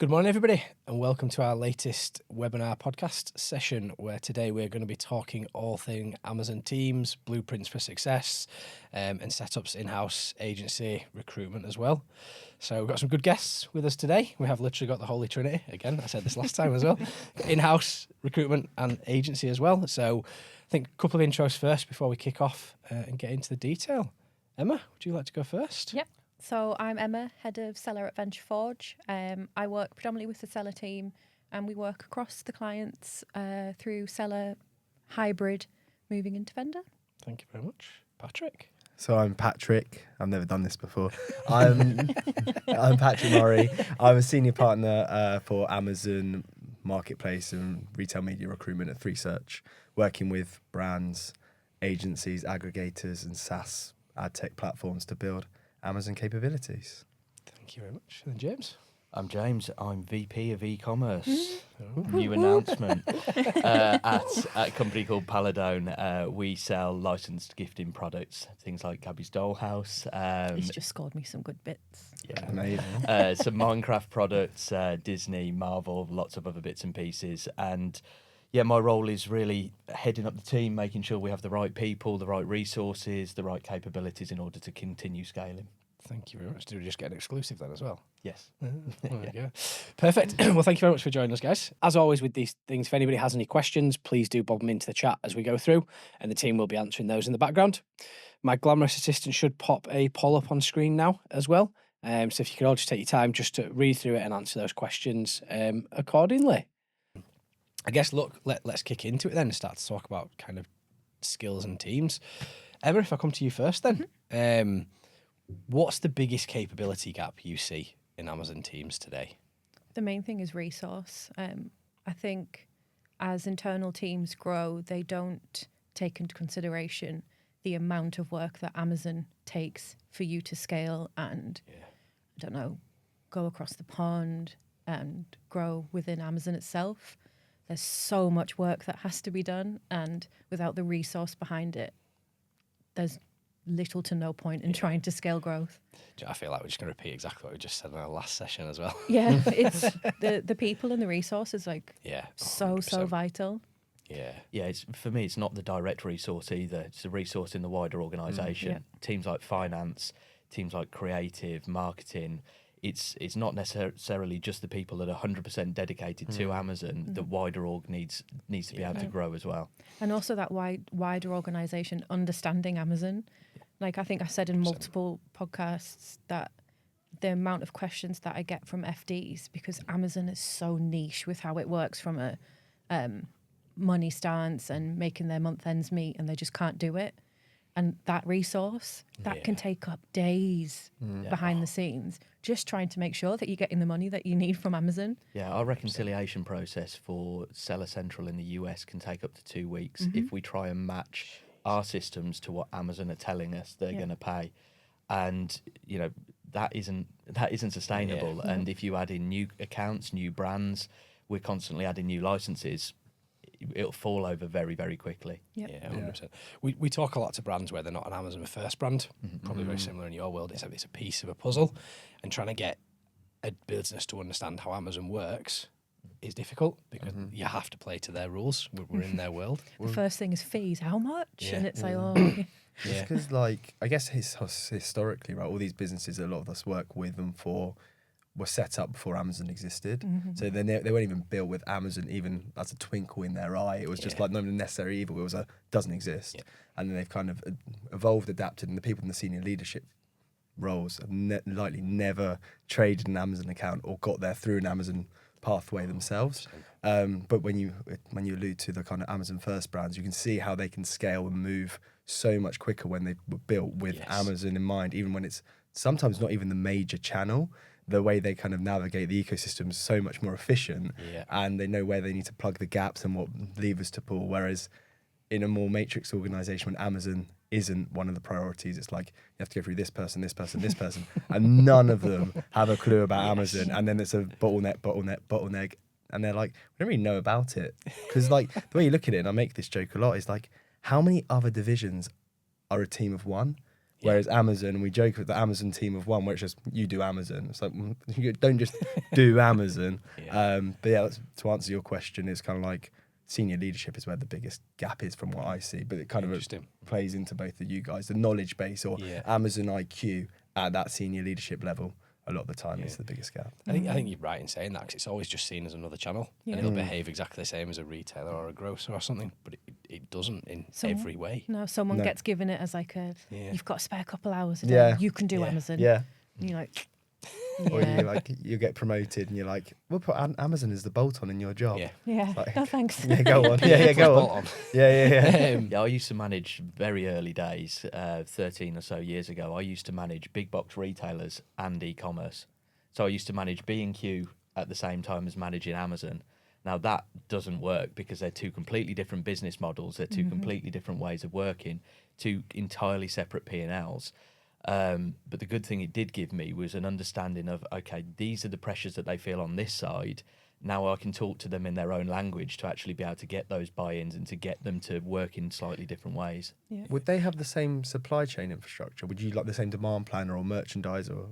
Good morning, everybody, and welcome to our latest webinar podcast session, where today we're going to be talking all things Amazon teams, blueprints for success, and setups in-house agency recruitment as well. So we've got some good guests with us today. We have literally got the Holy Trinity. Again, I said this last time as well. In-house recruitment and agency as well. So I think a couple of intros first before we kick off and get into the detail. Emma, would you like to go first? Yep. So I'm Emma, head of seller at Venture Forge. I work predominantly with the seller team, and we work across the clients through seller hybrid moving into vendor. Thank you very much. Patrick? So I'm Patrick. I've never done this before. I'm Patrick Murray. I'm a senior partner for Amazon Marketplace and retail media recruitment at 3Search, working with brands, agencies, aggregators, and SaaS ad tech platforms to build Amazon capabilities. Thank you very much. And James? I'm James. I'm VP of Ecommerce. New announcement. At a company called Paladone, we sell licensed gifting products, things like Gabby's Dollhouse. He's just scored me some good bits. Yeah, Amazing. some Minecraft products, Disney, Marvel, lots of other bits and pieces. And yeah, my role is really heading up the team, making sure we have the right people, the right resources, the right capabilities in order to continue scaling. Thank you very much. Did we just get an exclusive then as well? Yes. There we go. Perfect. Well, thank you very much for joining us, guys. As always with these things, if anybody has any questions, please do bob them into the chat as we go through, and the team will be answering those in the background. My glamorous assistant should pop a poll up on screen now as well. So if you could all just take your time just to read through it and answer those questions accordingly. I guess, look, let's kick into it then and start to talk about kind of skills and teams. Emma, if I come to you first then, what's the biggest capability gap you see in Amazon teams today? The main thing is resource. I think as internal teams grow, they don't take into consideration the amount of work that Amazon takes for you to scale and, I don't know, go across the pond and grow within Amazon itself. There's so much work that has to be done, and without the resource behind it, there's little to no point in trying to scale growth. I feel like we're just going to repeat exactly what we just said in our last session as well. Yeah, it's the people and the resources, like, Yeah, so 100%. vital. Yeah. Yeah, for me, it's not the direct resource either. It's a resource in the wider organisation. Yeah. Teams like finance, teams like creative, marketing. It's not necessarily just the people that are 100% dedicated to Amazon. The wider org needs to be able to grow as well. And also that wider organisation understanding Amazon. Like, I think I said in multiple podcasts that the amount of questions that I get from FDs, because Amazon is so niche with how it works from a money stance and making their month ends meet, and they just can't do it. And that resource, that can take up days behind the scenes, just trying to make sure that you're getting the money that you need from Amazon. Yeah, our reconciliation process for Seller Central in the US can take up to 2 weeks if we try and match our systems to what Amazon are telling us they're going to pay. And, you know, that isn't sustainable. Yeah. And if you add in new accounts, new brands, we're constantly adding new licenses, it'll fall over very, very quickly. Yep. Yeah, 100%. We talk a lot to brands where they're not an Amazon first brand. Probably very similar in your world. It's a piece of a puzzle, and trying to get a business to understand how Amazon works is difficult because you have to play to their rules. We're in their world. The first thing is fees. How much? Yeah. And it's like, Just because, like, I guess historically, right, all these businesses a lot of us work with them for were set up before Amazon existed. So they weren't even built with Amazon even as a twinkle in their eye. It was just like not even necessary evil. It was doesn't exist. And then they've kind of evolved, adapted, and the people in the senior leadership roles have likely never traded an Amazon account or got there through an Amazon pathway themselves. But when you allude to the kind of Amazon first brands, you can see how they can scale and move so much quicker when they were built with Amazon in mind, even when it's sometimes not even the major channel. The way they kind of navigate the ecosystem is so much more efficient, and they know where they need to plug the gaps and what levers to pull. Whereas in a more matrix organization, when Amazon isn't one of the priorities, it's like you have to go through this person, this person, this person, and none of them have a clue about Amazon. And then it's a bottleneck, and they're like, we don't really know about it. Because like the way you look at it, and I make this joke a lot, is like, how many other divisions are a team of one? Whereas Amazon, we joke with the Amazon team of one, where it's just you do Amazon. It's like you don't just do Amazon. But yeah, to answer your question, it's kind of like senior leadership is where the biggest gap is from what I see. But it kind of plays into both of you guys, the knowledge base or Amazon IQ at that senior leadership level. A lot of the time, is the biggest gap. I think you're right in saying that, because it's always just seen as another channel, and it'll behave exactly the same as a retailer or a grocer or something, but it doesn't in every way. No, someone gets given it as like you've got to spare a couple hours a day. Yeah. You can do Amazon. Yeah. And you're like, Or you get promoted and you're like, we'll put Amazon as the bolt-on in your job. Yeah. Like, no thanks. Yeah, go on. Go on. Yeah. Yeah, I used to manage very early days, 13 or so years ago. I used to manage big box retailers and e-commerce. So I used to manage B&Q at the same time as managing Amazon. Now that doesn't work because they're two completely different business models. They're two completely different ways of working, two entirely separate P&Ls. But the good thing it did give me was an understanding of, okay, these are the pressures that they feel on this side. Now I can talk to them in their own language to actually be able to get those buy-ins and to get them to work in slightly different ways. Yeah. Would they have the same supply chain infrastructure? Would you like the same demand planner or merchandiser?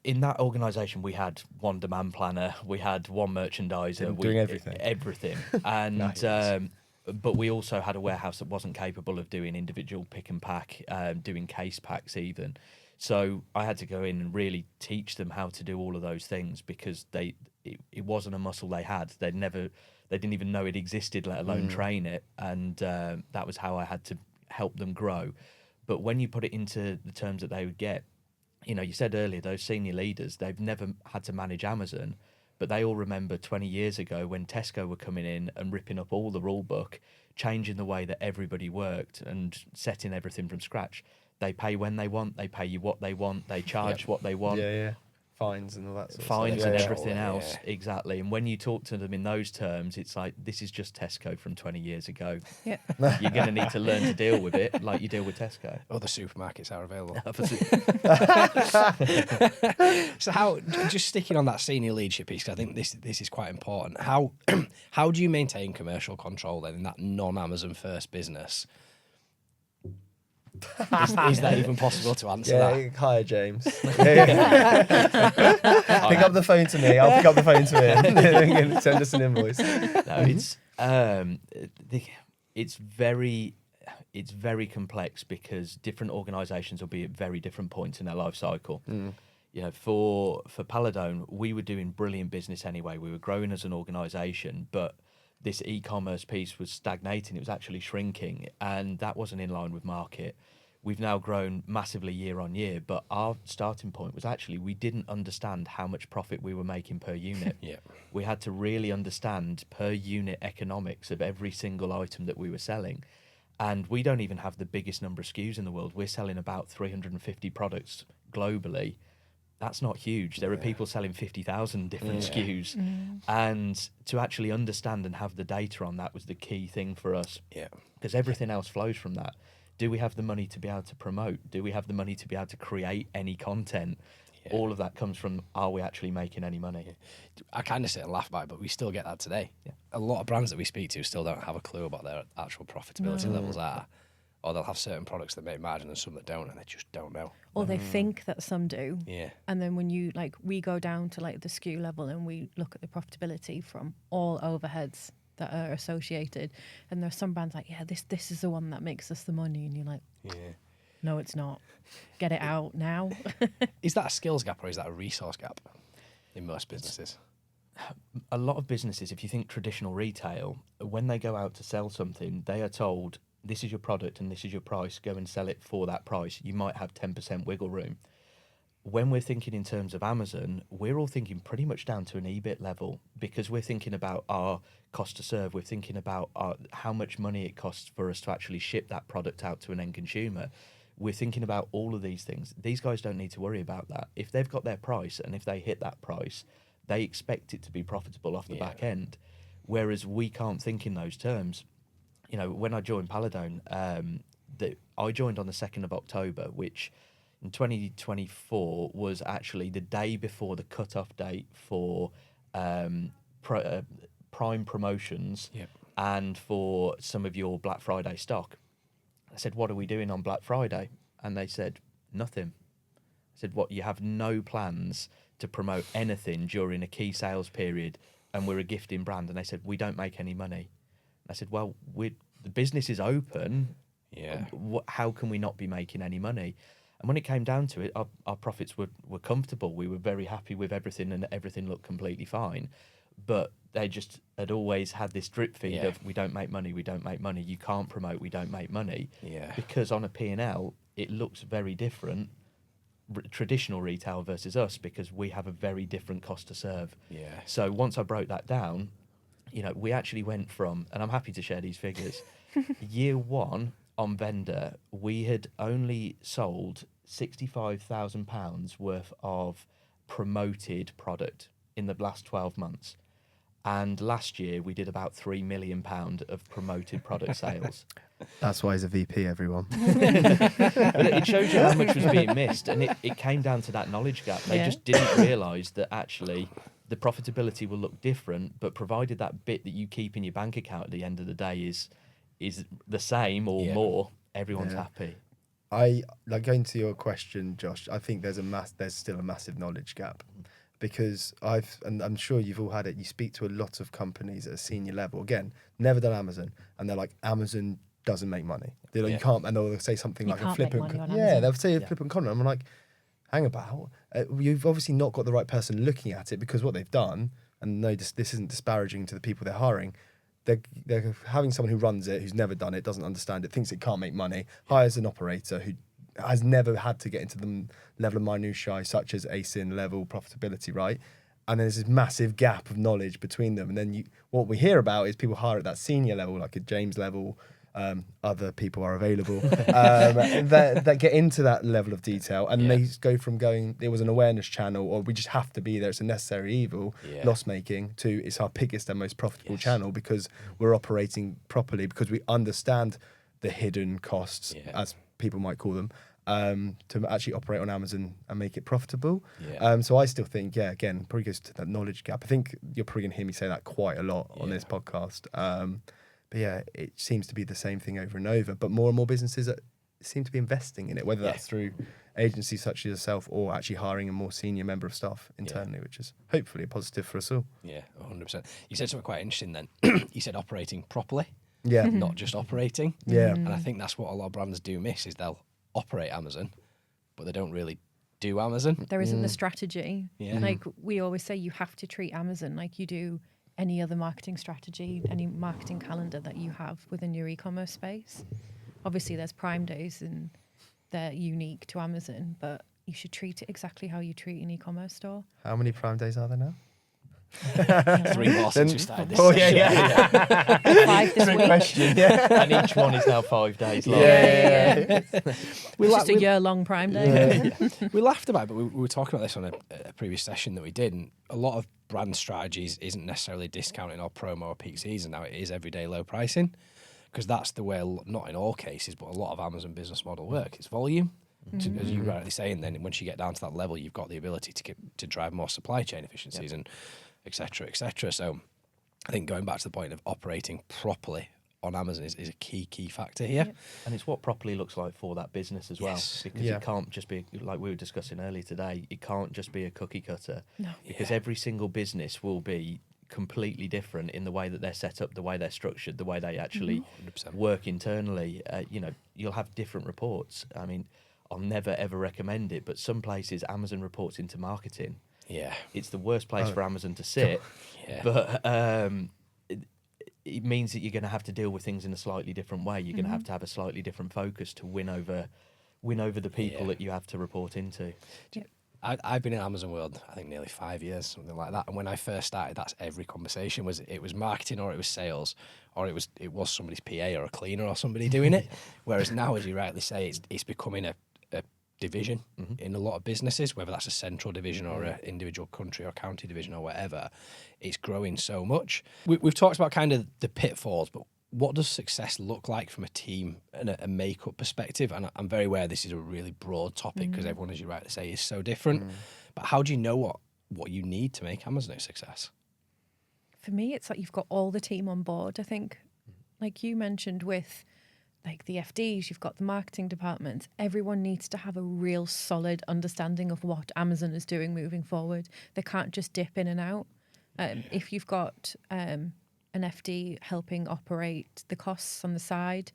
In that organisation, we had one demand planner, we had one merchandiser, doing everything. And Nice. but we also had a warehouse that wasn't capable of doing individual pick and pack, doing case packs even. So I had to go in and really teach them how to do all of those things because it wasn't a muscle they had. They didn't even know it existed, let alone train it. And that was how I had to help them grow. But when you put it into the terms that they would get, you know, you said earlier, those senior leaders, they've never had to manage Amazon, but they all remember 20 years ago when Tesco were coming in and ripping up all the rule book, changing the way that everybody worked and setting everything from scratch. They pay when they want, they pay you what they want, they charge what they want. Yeah. Fines and all that sort of Fines stuff. and Yeah. everything else, exactly. And when you talk to them in those terms, it's like, this is just Tesco from 20 years ago. Yeah. You're going to need to learn to deal with it like you deal with Tesco. Other supermarkets are available. So how, just sticking on that senior leadership piece, 'cause I think this is quite important. How do you maintain commercial control then in that non-Amazon first business? Is that even possible to answer that? Hire James. Pick up the phone to me. I'll pick up the phone to him. Send us an invoice. No, it's very complex because different organisations will be at very different points in their life cycle. You know, for Paladone, we were doing brilliant business anyway. We were growing as an organisation, but this e-commerce piece was stagnating. It was actually shrinking, and that wasn't in line with market. We've now grown massively year on year, but our starting point was actually we didn't understand how much profit we were making per unit. We had to really understand per unit economics of every single item that we were selling. And we don't even have the biggest number of SKUs in the world. We're selling about 350 products globally. That's not huge. There are people selling 50,000 different SKUs. And to actually understand and have the data on that was the key thing for us. Because everything else flows from that. Do we have the money to be able to promote? Do we have the money to be able to create any content? All of that comes from, are we actually making any money? I kind of sit and laugh about it, but we still get that today. A lot of brands that we speak to still don't have a clue about their actual profitability levels are. Or they'll have certain products that make margin and some that don't, and they just don't know. Or they think that some do. Yeah. And then when you, like, we go down to, like, the SKU level and we look at the profitability from all overheads that are associated. And there's some brands like, this is the one that makes us the money. And you're like, no, it's not. Get it out now. Is that a skills gap or is that a resource gap in most businesses? A lot of businesses, if you think traditional retail, when they go out to sell something, they are told, this is your product and this is your price, go and sell it for that price. You might have 10% wiggle room. When we're thinking in terms of Amazon, we're all thinking pretty much down to an EBIT level because we're thinking about our cost to serve. We're thinking about how much money it costs for us to actually ship that product out to an end consumer. We're thinking about all of these things. These guys don't need to worry about that. If they've got their price and if they hit that price, they expect it to be profitable off the back end. Whereas we can't think in those terms. You know, when I joined Paladone, I joined on the 2nd of October, which in 2024 was actually the day before the cut-off date for Prime promotions and for some of your Black Friday stock. I said, what are we doing on Black Friday? And they said, nothing. I said, what, you have no plans to promote anything during a key sales period, and we're a gifting brand? And they said, we don't make any money. And I said, well, the business is open. Yeah. How can we not be making any money? And when it came down to it, our profits were comfortable. We were very happy with everything, and everything looked completely fine. But they just had always had this drip feed of, we don't make money, we don't make money. You can't promote, we don't make money. Yeah. Because on a P&L, it looks very different, traditional retail versus us, because we have a very different cost to serve. Yeah. So once I broke that down, we actually went from, and I'm happy to share these figures, year one on vendor, we had only sold £65,000 worth of promoted product in the last 12 months. And last year we did about £3 million of promoted product sales. That's why he's a VP, everyone. It shows you how much was being missed, and it came down to that knowledge gap. They just didn't realise that actually the profitability will look different, but provided that bit that you keep in your bank account at the end of the day is the same or more, everyone's happy. Going to your question, Josh, I think there's still a massive knowledge gap, because and I'm sure you've all had it, you speak to a lot of companies at a senior level, again, never done Amazon, and they're like, Amazon doesn't make money. They're like, you can't, and they'll say something like a flippant, they'll say a flippant comment. I'm like, hang about, you've obviously not got the right person looking at it, because what they've done, and no, this isn't disparaging to the people they're hiring, they're having someone who runs it, who's never done it, doesn't understand it, thinks it can't make money, hires an operator who has never had to get into the level of minutiae such as ASIN level profitability, right? And there's this massive gap of knowledge between them. And then what we hear about is people hire at that senior level, like a James level. Other people are available that get into that level of detail, and they go from going, it was an awareness channel, or we just have to be there, it's a necessary evil, loss making, to it's our biggest and most profitable channel because we're operating properly, because we understand the hidden costs, as people might call them, to actually operate on Amazon and make it profitable. So I still think, again, probably goes to that knowledge gap. I think you're probably going to hear me say that quite a lot on this podcast. But it seems to be the same thing over and over. But more and more businesses seem to be investing in it, whether that's through agencies such as yourself or actually hiring a more senior member of staff internally, which is hopefully a positive for us all. Yeah, 100%. You said something quite interesting then. You said operating properly, not just operating. And I think that's what a lot of brands do miss, is they'll operate Amazon, but they don't really do Amazon. There isn't the strategy. Like we always say, you have to treat Amazon like you do any other marketing strategy, any marketing calendar that you have within your e-commerce space. Obviously, there's Prime Days and they're unique to Amazon, but you should treat it exactly how you treat an e-commerce store. How many Prime Days are there now? 3 more since we started this. 5 this week. Question, And each one is now 5 days long. It's just a year-long Prime Day. We laughed about it, but we were talking about this on a previous session that we did, and a lot of brand strategies isn't necessarily discounting or promo or peak season. Now it is everyday low pricing, because that's the way, not in all cases, but a lot of Amazon business model work. It's volume. As you rightly saying, then once you get down to that level, you've got the ability to drive more supply chain efficiencies and et cetera, et cetera. So I think going back to the point of operating properly on Amazon is a key factor here. And it's what properly looks like for that business as well. Because it can't just be, like we were discussing earlier today, it can't just be a cookie cutter. No. Because every single business will be completely different in the way that they're set up, the way they're structured, the way they actually work internally. You'll have different reports. I mean, I'll never ever recommend it, but some places Amazon reports into marketing. It's the worst place for Amazon to sit. But it means that you're going to have to deal with things in a slightly different way. You're going to have a slightly different focus to win over the people that you have to report into. I've been in Amazon world, I think, nearly 5 years, something like that. And when I first started, that's every conversation was marketing, or it was sales, or it was somebody's PA or a cleaner or somebody doing it. Whereas now, as you rightly say, it's becoming a division in a lot of businesses, whether that's a central division or an individual country or county division or whatever. It's growing so much. We've talked about kind of the pitfalls, but what does success look like from a team and a makeup perspective? And I'm very aware this is a really broad topic because everyone, as you rightly say, is so different. But how do you know what you need to make Amazon a success? For me, it's like you've got all the team on board. I think, like you mentioned with like the FDs, you've got the marketing departments. Everyone needs to have a real solid understanding of what Amazon is doing moving forward. They can't just dip in and out. If you've got an FD helping operate the costs on the side,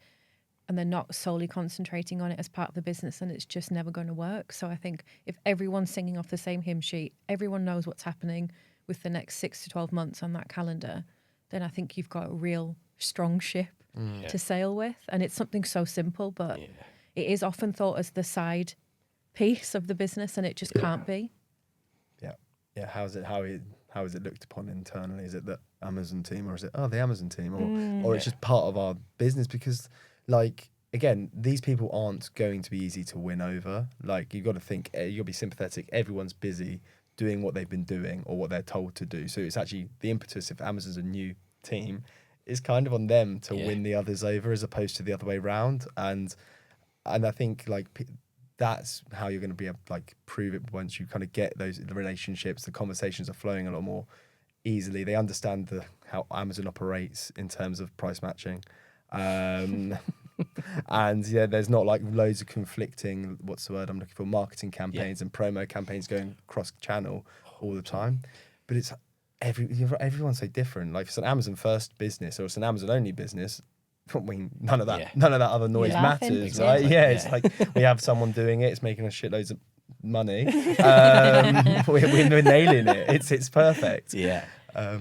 and they're not solely concentrating on it as part of the business, and it's just never going to work. So I think if everyone's singing off the same hymn sheet, everyone knows what's happening with the next 6 to 12 months on that calendar, then I think you've got a real strong ship to sail with. And it's something so simple, but it is often thought as the side piece of the business, and it just can't be. Yeah. How is it looked upon internally? Is it the Amazon team, or is it the Amazon team, or it's just part of our business? Because, like, again, these people aren't going to be easy to win over. Like, you've got to think, you've got to be sympathetic. Everyone's busy doing what they've been doing or what they're told to do. So it's actually the impetus, if Amazon's a new team, is kind of on them to win the others over, as opposed to the other way around. And I think, like, that's how you're going to be able to, like, prove it once you kind of get the relationships. The conversations are flowing a lot more easily. They understand how Amazon operates in terms of price matching. And there's not like loads of conflicting, what's the word I'm looking for, marketing campaigns and promo campaigns going cross channel all the time. But it's everyone's so different. Like, if it's an Amazon first business or it's an Amazon only business, I mean, none of that other noise matters, Exactly. right? It's like we have someone doing it, it's making us shitloads of money. We're nailing it. It's perfect. That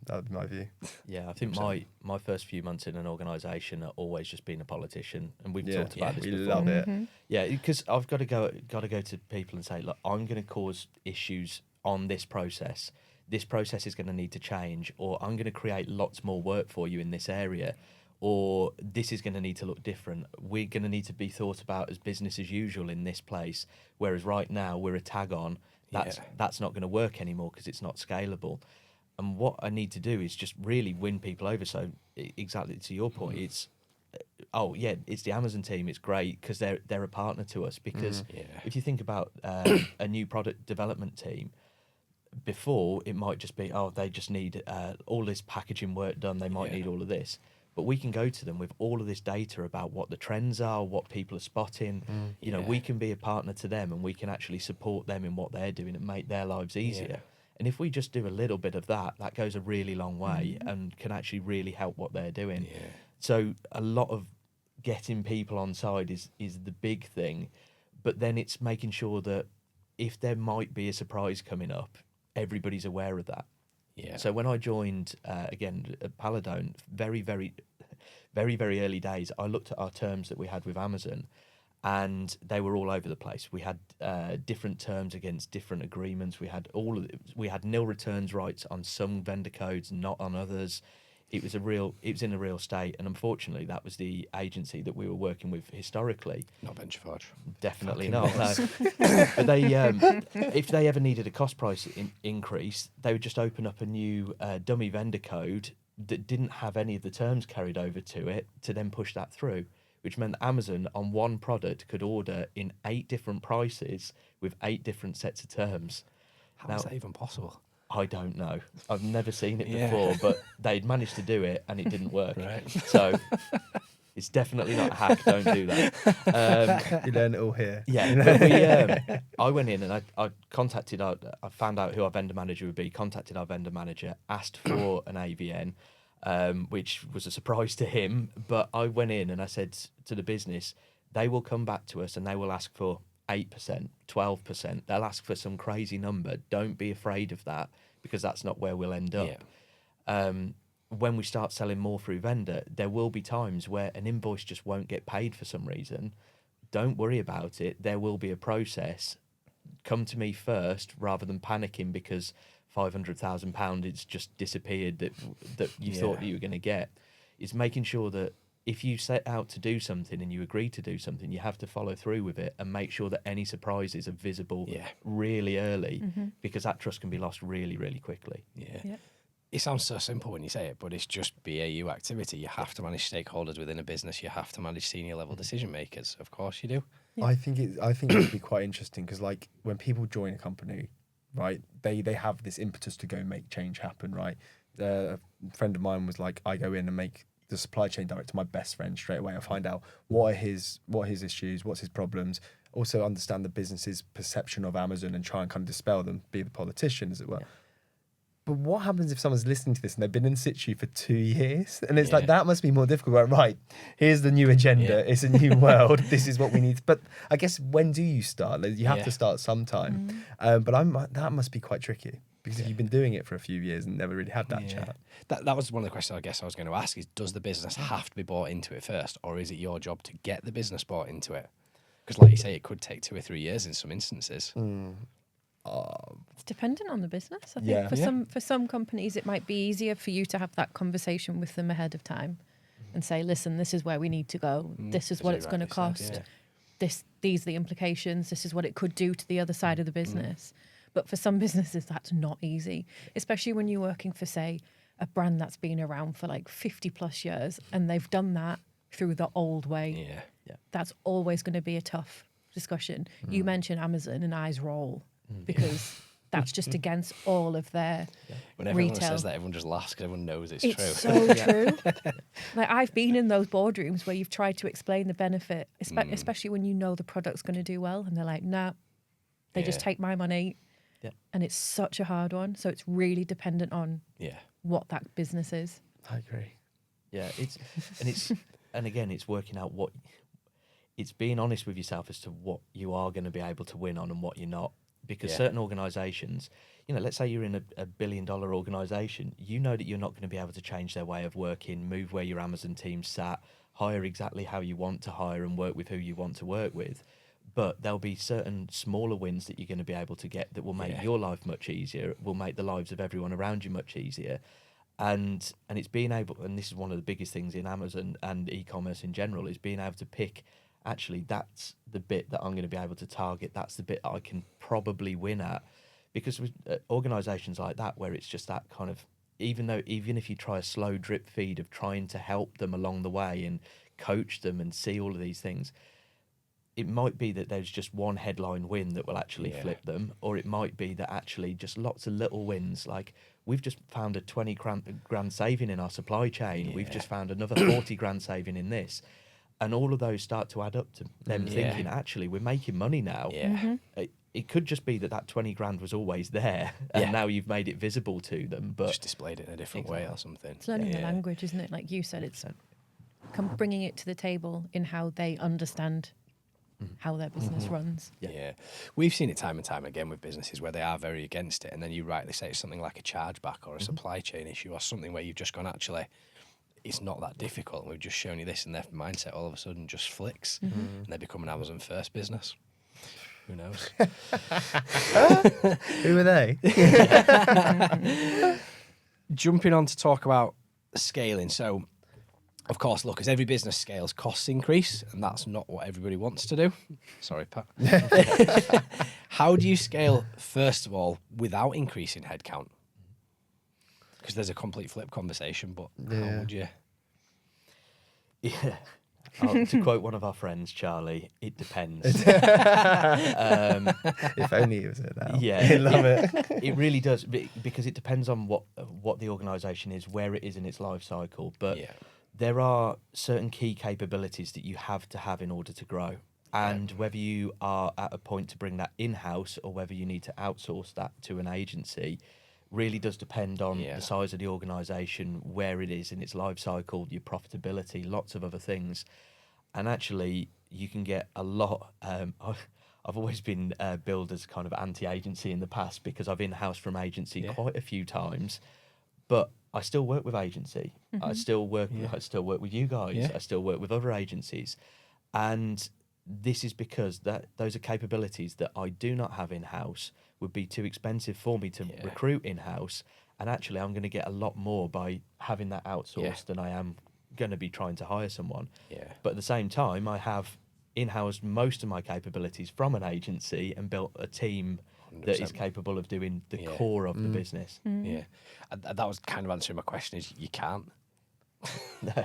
would be my view. Yeah, I think my first few months in an organisation are always just being a politician, and we've talked about this we before. love it. Yeah, because I've got to go to people and say, look, I'm going to cause issues on this process. This process is going to need to change, or I'm going to create lots more work for you in this area, or this is going to need to look different. We're going to need to be thought about as business as usual in this place, whereas right now we're a tag on. That's not going to work anymore because it's not scalable. And what I need to do is just really win people over. So exactly to your point, it's the Amazon team. It's great because they're a partner to us. Because if you think about a new product development team, before it might just be they just need all this packaging work done. They might need all of this, but we can go to them with all of this data about what the trends are, what people are spotting. We can be a partner to them, and we can actually support them in what they're doing and make their lives easier. And if we just do a little bit of that, that goes a really long way and can actually really help what they're doing. So a lot of getting people on side is the big thing. But then it's making sure that if there might be a surprise coming up, everybody's aware of that. So when I joined, again, at Paladone, very, very, very, very early days, I looked at our terms that we had with Amazon, and they were all over the place. We had different terms against different agreements. We had nil returns rights on some vendor codes, not on others. It was in a real state, and unfortunately, that was the agency that we were working with historically. Not Venture Forge. Definitely not. No. But they, if they ever needed a cost price increase, they would just open up a new dummy vendor code that didn't have any of the terms carried over to it to then push that through, which meant Amazon on one product could order in 8 different prices with 8 different sets of terms. How is that even possible? I don't know. I've never seen it before, but they'd managed to do it and it didn't work. Right. So it's definitely not a hack. Don't do that. You learn it all here. Yeah. But I went in and I found out who our vendor manager would be, contacted our vendor manager, asked for an AVN, which was a surprise to him. But I went in and I said to the business, they will come back to us and they will ask for 8%, 12%. They'll ask for some crazy number. Don't be afraid of that, because that's not where we'll end up. When we start selling more through vendor, there will be times where an invoice just won't get paid for some reason. Don't worry about it. There will be a process. Come to me first rather than panicking because £500,000 it's just disappeared that you thought that you were going to get. It's making sure that if you set out to do something and you agree to do something, you have to follow through with it and make sure that any surprises are visible really early, because that trust can be lost really, really quickly. It sounds so simple when you say it, but it's just BAU activity. You have to manage stakeholders within a business. You have to manage senior level decision makers. Of course you do. I think it would be quite interesting because, like, when people join a company, right, they have this impetus to go make change happen, right? A friend of mine was like, I go in and make the supply chain director my best friend straight away. I find out what are his issues, what's his problems. Also understand the business's perception of Amazon and try and kind of dispel them, be the politician, as it were. Yeah. But what happens if someone's listening to this and they've been in situ for 2 years? And it's like, that must be more difficult. Right, here's the new agenda. It's a new world. This is what we need. But I guess, when do you start? Like, you have to start sometime. But that must be quite tricky. Because if you've been doing it for a few years and never really had that chat. That was one of the questions I guess I was going to ask is, does the business have to be bought into it first? Or is it your job to get the business bought into it? Because like you say, it could take 2 or 3 years in some instances. It's dependent on the business. I think for some companies, it might be easier for you to have that conversation with them ahead of time and say, listen, this is where we need to go. This is what it's going to cost. These are the implications. This is what it could do to the other side of the business. But for some businesses, that's not easy, especially when you're working for, say, a brand that's been around for like 50 plus years and they've done that through the old way. That's always going to be a tough discussion. You mentioned Amazon and eyes roll because that's just against all of their When everyone says that, everyone just laughs because everyone knows it's true. It's so true. Like, I've been in those boardrooms where you've tried to explain the benefit, especially when you know the product's going to do well, and they're like, nah, they just take my money. And it's such a hard one. So it's really dependent on what that business is. I agree. Yeah, and again, it's working out it's being honest with yourself as to what you are going to be able to win on and what you're not. Because certain organisations, let's say you're in a $1 billion organisation, you know that you're not going to be able to change their way of working, move where your Amazon team sat, hire exactly how you want to hire and work with who you want to work with. But there'll be certain smaller wins that you're going to be able to get that will make your life much easier, will make the lives of everyone around you much easier. And it's being able, and this is one of the biggest things in Amazon and e-commerce in general, is being able to pick, actually, that's the bit that I'm going to be able to target. That's the bit that I can probably win at. Because with organisations like that, where it's just that kind of, even if you try a slow drip feed of trying to help them along the way and coach them and see all of these things, it might be that there's just one headline win that will actually flip them, or it might be that actually just lots of little wins. Like, we've just found a 20 grand saving in our supply chain. We've just found another 40 grand saving in this. And all of those start to add up to them thinking, actually, we're making money now. It could just be that 20 grand was always there, and now you've made it visible to them. But just displayed it in a different way or something. It's learning the language, isn't it? Like you said, it's bringing it to the table in how they understand how their business runs. We've seen it time and time again with businesses where they are very against it, and then you rightly say it's something like a chargeback or a supply chain issue or something where you've just gone, actually, it's not that difficult, and we've just shown you this, and their mindset all of a sudden just flicks, and they become an Amazon first business. Who knows? Who are they? Jumping on to talk about scaling. So, of course, look, as every business scales, costs increase, and that's not what everybody wants to do. Sorry, Pat. How do you scale, first of all, without increasing headcount? Because there's a complete flip conversation, but how would you? To quote one of our friends, Charlie, it depends. If only he was here now. He'd love it. It really does, because it depends on what the organisation is, where it is in its life cycle. But there are certain key capabilities that you have to have in order to grow. And whether you are at a point to bring that in-house or whether you need to outsource that to an agency really does depend on the size of the organisation, where it is in its life cycle, your profitability, lots of other things. And actually, you can get a lot. I've always been billed as kind of anti-agency in the past because I've in-housed from agency quite a few times, but I still work with agency. I still work with you guys. I still work with other agencies, and this is because those are capabilities that I do not have in-house, would be too expensive for me to recruit in-house, and actually I'm going to get a lot more by having that outsourced than I am going to be trying to hire someone. But at the same time, I have in-housed most of my capabilities from an agency and built a team 100%. That is capable of doing the core of the business. That was kind of answering my question, is you can't.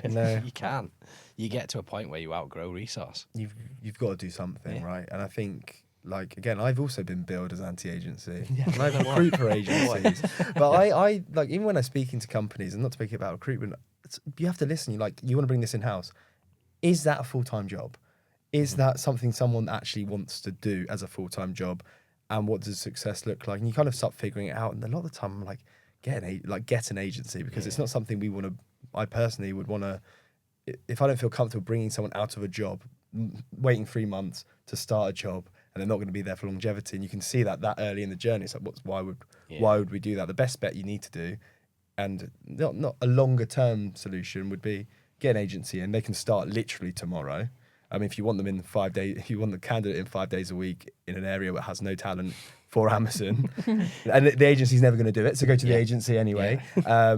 No. You can't. You get to a point where you outgrow resource. You've got to do something, right? And I think, like, again, I've also been billed as anti-agency. And I recruit for agencies. But I like, even when I'm speaking to companies, and not speaking about recruitment, you have to listen. You want to bring this in house. Is that a full-time job? Is that something someone actually wants to do as a full-time job? And what does success look like? And you kind of start figuring it out. And a lot of the time, I'm like, get an agency, because it's not something we want to. I personally would want to. If I don't feel comfortable bringing someone out of a job, waiting 3 months to start a job, and they're not going to be there for longevity, and you can see that early in the journey, it's like, why would we do that? The best bet you need to do, and not a longer term solution, would be get an agency, and they can start literally tomorrow. I mean, if you want them in 5 days, if you want the candidate in 5 days a week in an area that has no talent for Amazon, and the agency's never going to do it, so go to the agency anyway.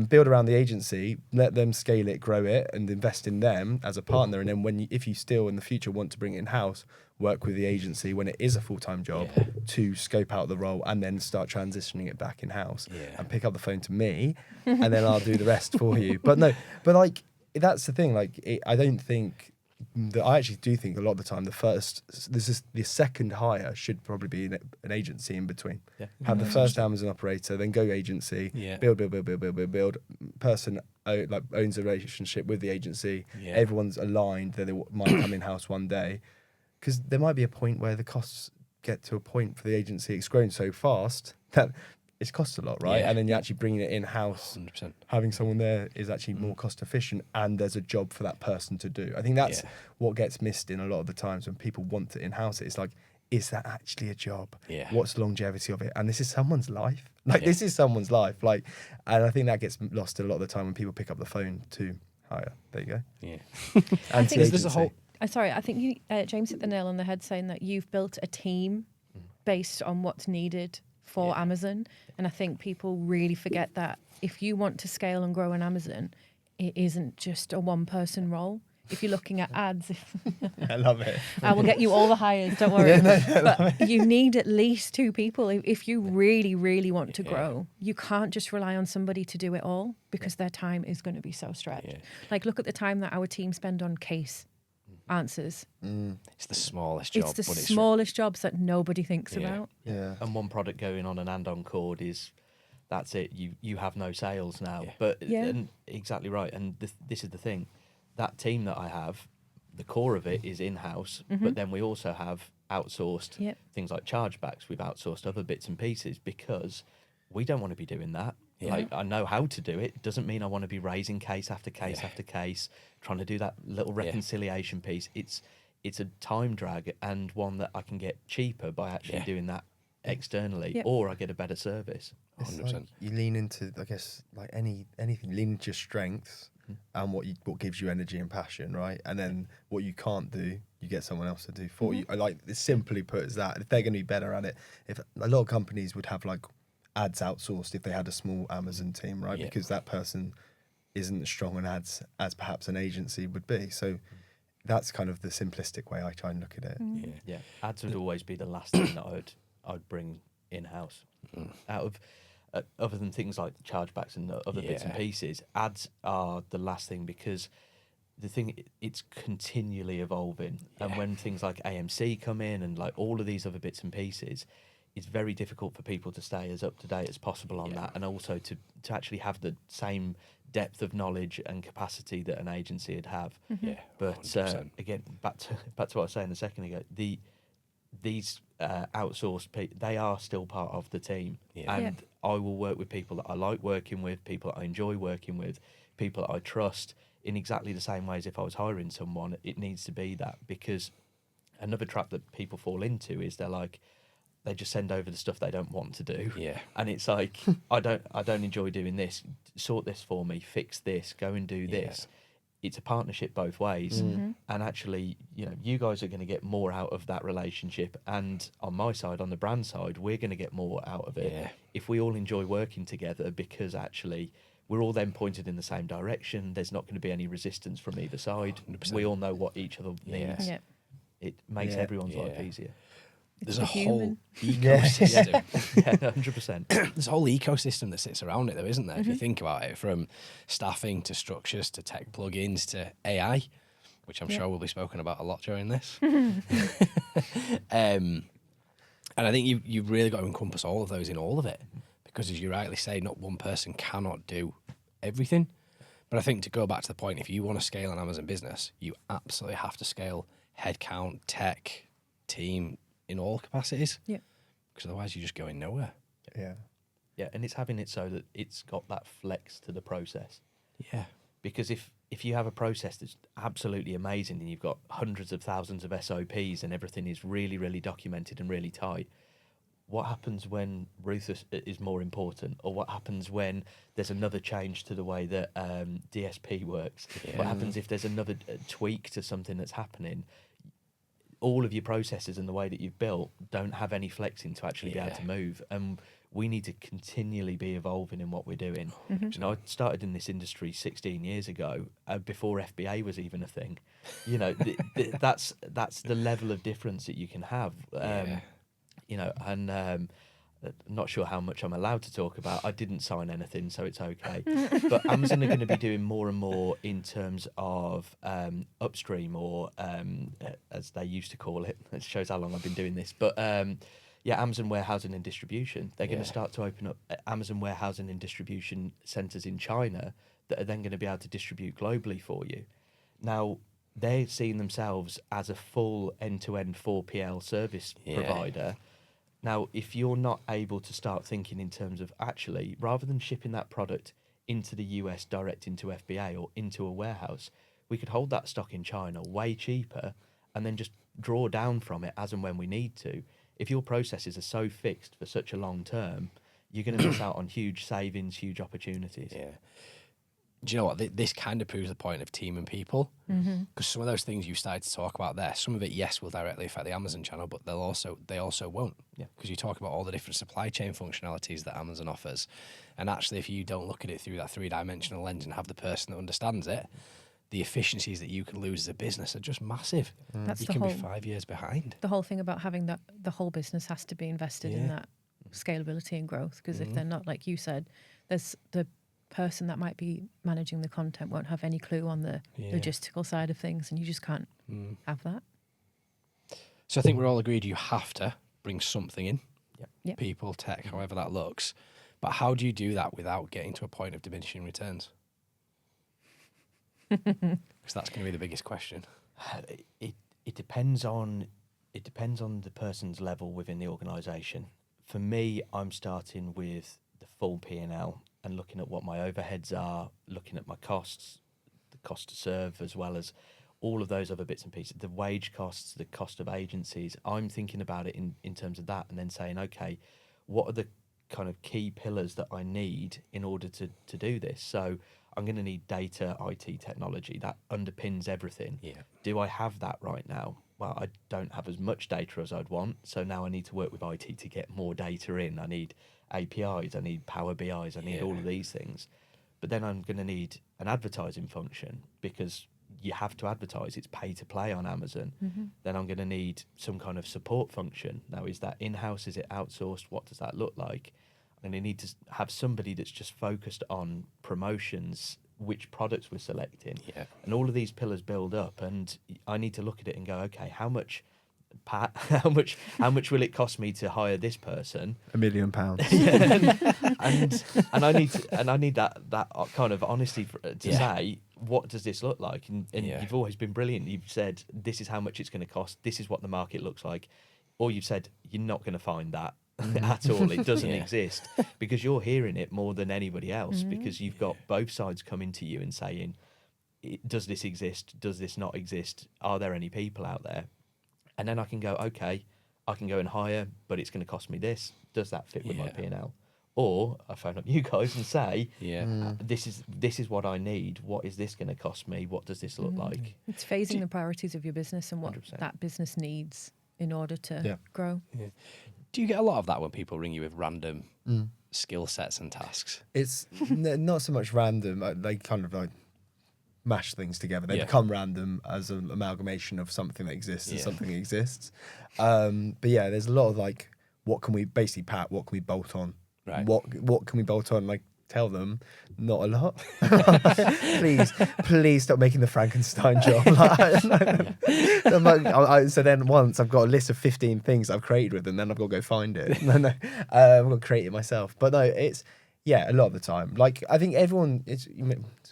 Build around the agency, let them scale it, grow it, and invest in them as a partner. And then if you still in the future want to bring it in house, work with the agency when it is a full-time job to scope out the role, and then start transitioning it back in house and pick up the phone to me, and then I'll do the rest for you. But like that's the thing. Like I don't think. I actually do think a lot of the time the second hire should probably be an agency in between. Yeah. Have the first Amazon operator, then go agency, build. Person owns a relationship with the agency. Yeah. Everyone's aligned that they might come in house one day, because there might be a point where the costs get to a point for the agency. It's grown so fast that it costs a lot, right? Yeah. And then you're actually bringing it in-house. 100%. Having someone there is actually more cost efficient, and there's a job for that person to do. I think that's what gets missed in a lot of the times when people want to in-house it. It's like, is that actually a job? Yeah. What's the longevity of it? And this is someone's life. This is someone's life. And I think that gets lost a lot of the time when people pick up the phone to hire. There you go. Yeah. And there's a whole... Sorry, I think James hit the nail on the head saying that you've built a team based on what's needed for Amazon. And I think people really forget that if you want to scale and grow on Amazon, it isn't just a one-person role. If you're looking at ads, I love it. I will get you all the hires, don't worry. But you need at least 2 people. If you really, really want to grow, you can't just rely on somebody to do it all, because their time is going to be so stretched. Yeah. Like, look at the time that our team spend on case answers. It's the smallest job. It's the smallest jobs that nobody thinks about. Yeah. And one product going on an and-on cord that's it. You have no sales now. Yeah. But and exactly right. And this is the thing. That team that I have, the core of it is in-house, but then we also have outsourced things like chargebacks. We've outsourced other bits and pieces because we don't want to be doing that. Yeah. Like, I know how to do it. It doesn't mean I want to be raising case after case after case, trying to do that little reconciliation piece. It's a time drag, and one that I can get cheaper by actually doing that externally, or I get a better service. 100%. Like you lean into, I guess, like anything, lean into your strengths and what gives you energy and passion, right? And then what you can't do, you get someone else to do for you. I like it simply put as that. If they're going to be better at it, if a lot of companies would have like ads outsourced if they had a small Amazon team, right? Because that person isn't as strong on ads as perhaps an agency would be. So that's kind of the simplistic way I try and look at it. Yeah. Ads would always be the last thing that I'd bring in-house. Out of other than things like the chargebacks and the other bits and pieces, ads are the last thing, because the thing, it's continually evolving. And when things like AMC come in and like all of these other bits and pieces, it's very difficult for people to stay as up to date as possible on that, and also to actually have the same depth of knowledge and capacity that an agency would have. But again, back to what I was saying a second ago, these outsourced people, they are still part of the team, and I will work with people that I like working with, people that I enjoy working with, people that I trust, in exactly the same way as if I was hiring someone. It needs to be that, because another trap that people fall into is they just send over the stuff they don't want to do. And it's like, I don't enjoy doing this. Sort this for me, fix this, go and do this. It's a partnership both ways. And actually, you guys are going to get more out of that relationship. And on my side, on the brand side, we're going to get more out of it if we all enjoy working together, because actually we're all then pointed in the same direction. There's not going to be any resistance from either side. 100%. We all know what each other needs. It makes everyone's life easier. There's a whole ecosystem. 100%. There's a whole ecosystem that sits around it, though, isn't there? If you think about it, from staffing to structures to tech plugins to AI, which I'm sure will be spoken about a lot during this. And I think you've really got to encompass all of those in all of it, because as you rightly say, not one person cannot do everything. But I think to go back to the point, if you want to scale an Amazon business, you absolutely have to scale headcount, tech, team in all capacities. Yeah. Because otherwise you're just going nowhere. Yeah. Yeah, and it's having it so that it's got that flex to the process. Yeah. Because if you have a process that's absolutely amazing and you've got hundreds of thousands of SOPs and everything is really, really documented and really tight, what happens when Ruthless is more important? Or what happens when there's another change to the way that DSP works? Yeah. What happens if there's another tweak to something that's happening? All of your processes and the way that you've built don't have any flexing to actually be able to move. And we need to continually be evolving in what we're doing. Mm-hmm. You know, I started in this industry 16 years ago, before FBA was even a thing. You know, that's the level of difference that you can have. You know, and I'm not sure how much I'm allowed to talk about. I didn't sign anything, so it's okay. But Amazon are going to be doing more and more in terms of upstream, or as they used to call it. It shows how long I've been doing this. But Amazon warehousing and distribution. They're going to start to open up Amazon warehousing and distribution centers in China that are then going to be able to distribute globally for you. Now, they're seeing themselves as a full end-to-end 4PL service provider. Now, if you're not able to start thinking in terms of, actually, rather than shipping that product into the US direct into FBA or into a warehouse, we could hold that stock in China way cheaper and then just draw down from it as and when we need to. If your processes are so fixed for such a long term, you're going to miss out on huge savings, huge opportunities. Yeah. Do you know what? This kind of proves the point of team and people. Because some of those things you started to talk about there, some of it, yes, will directly affect the Amazon channel, but they also won't. Yeah. Because you talk about all the different supply chain functionalities that Amazon offers. And actually, if you don't look at it through that 3-dimensional lens and have the person that understands it, the efficiencies that you can lose as a business are just massive. That's You the can whole be 5 years behind. the whole thing about having that the whole business has to be invested in that scalability and growth. Because if they're not, like you said, there's the person that might be managing the content won't have any clue on the logistical side of things, and you just can't have that. So I think we're all agreed you have to bring something in. Yep. People, tech, however that looks. But how do you do that without getting to a point of diminishing returns? Because that's going to be the biggest question. It depends on the person's level within the organisation. For me, I'm starting with the full P&L and looking at what my overheads are, looking at my costs, the cost to serve, as well as all of those other bits and pieces, the wage costs, the cost of agencies. I'm thinking about it in terms of that, and then saying, okay, what are the kind of key pillars that I need in order to do this? So I'm going to need data, IT, technology. That underpins everything. Yeah. Do I have that right now? Well, I don't have as much data as I'd want, so now I need to work with IT to get more data in. I need APIs, I need Power BIs, I need all of these things. But then I'm going to need an advertising function, because you have to advertise. It's pay to play on Amazon. Then I'm going to need some kind of support function. Now, is that in-house? Is it outsourced? What does that look like? I'm going to need to have somebody that's just focused on promotions, which products we're selecting. Yeah. And all of these pillars build up, and I need to look at it and go, okay, how much how much will it cost me to hire this person? £1 million. and I need that kind of honesty to say, what does this look like? And you've always been brilliant. You've said, this is how much it's going to cost. This is what the market looks like. Or you've said, you're not going to find that at all. It doesn't exist, because you're hearing it more than anybody else, because you've got both sides coming to you and saying, does this exist? Does this not exist? Are there any people out there? And then I can go, okay, I can go and hire, but it's going to cost me this. Does that fit with my P&L? Or I phone up you guys and say, this is what I need. What is this going to cost me? What does this look like? It's phasing the priorities of your business and what 100%. that business needs in order to grow. Yeah. Do you get a lot of that when people ring you with random skill sets and tasks? It's not so much random. They kind of like mash things together. They Yeah. become random as an amalgamation of something that exists and something that exists. But yeah, there's a lot of like, what can we basically, Pat, what can we bolt on? Right. What can we bolt on? Like, tell them not a lot. please stop making the Frankenstein job. So then once I've got a list of 15 things I've created with them, then I've got to go find it. I've got to create it myself. But no, it's a lot of the time. Like, I think everyone, it's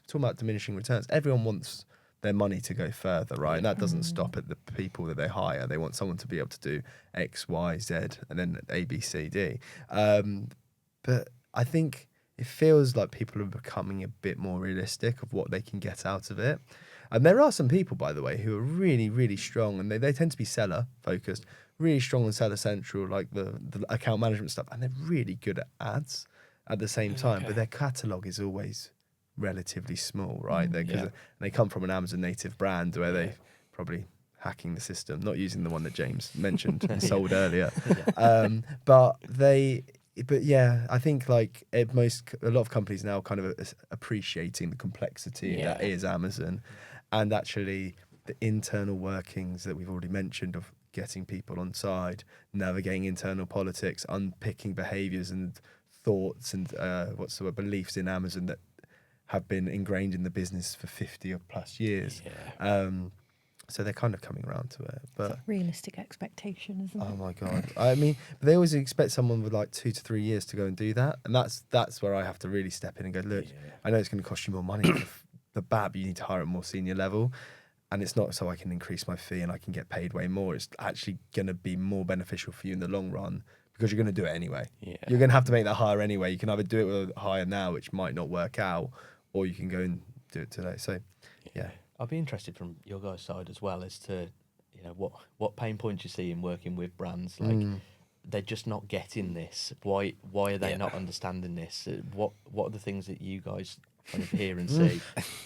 talking about diminishing returns. Everyone wants their money to go further, right? And that doesn't stop at the people that they hire. They want someone to be able to do X, Y, Z, and then A, B, C, D. But I think it feels like people are becoming a bit more realistic of what they can get out of it. And there are some people, by the way, who are really, really strong, and they tend to be seller focused, really strong on Seller Central, like the account management stuff, and they're really good at ads at the same time. But their catalogue is always relatively small, right? They come from an Amazon native brand where they probably hacking the system, not using the one that James mentioned and sold earlier. But yeah, I think like a lot of companies now kind of appreciating the complexity that is Amazon, and actually the internal workings that we've already mentioned of getting people on side, navigating internal politics, unpicking behaviours and thoughts and beliefs in Amazon that have been ingrained in the business for 50 or plus years. So they're kind of coming around to it. But realistic expectation, isn't it? Oh my God. I mean, they always expect someone with like 2 to 3 years to go and do that. And that's where I have to really step in and go, look, I know it's going to cost you more money for the BAB, you need to hire at a more senior level. And it's not so I can increase my fee and I can get paid way more. It's actually going to be more beneficial for you in the long run because you're going to do it anyway. You're going to have to make that hire anyway. You can either do it with a hire now, which might not work out, or you can go and do it today. So, yeah. I'd be interested from your guys' side as well as to, you know, what pain points you see in working with brands. Like, they're just not getting this. Why are they not understanding this? What are the things that you guys kind of hear and see?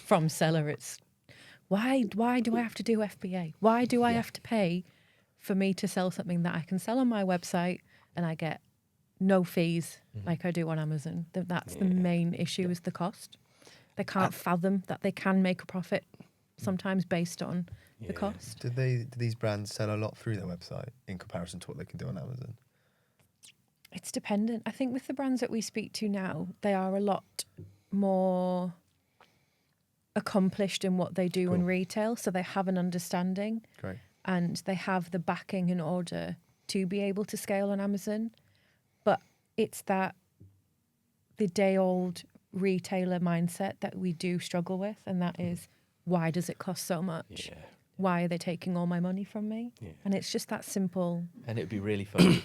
From seller, it's why do I have to do FBA? Why do I have to pay for me to sell something that I can sell on my website and I get no fees like I do on Amazon? That's the main issue is the cost. They can't fathom that they can make a profit sometimes based on the cost. Do these brands sell a lot through their website in comparison to what they can do on Amazon? It's dependent. I think with the brands that we speak to now, they are a lot more accomplished in what they do in retail, so they have an understanding. Great. And they have the backing in order to be able to scale on Amazon. But it's that the day-old retailer mindset that we do struggle with, and that is, why does it cost so much? Why are they taking all my money from me? And it's just that simple. And it'd be really funny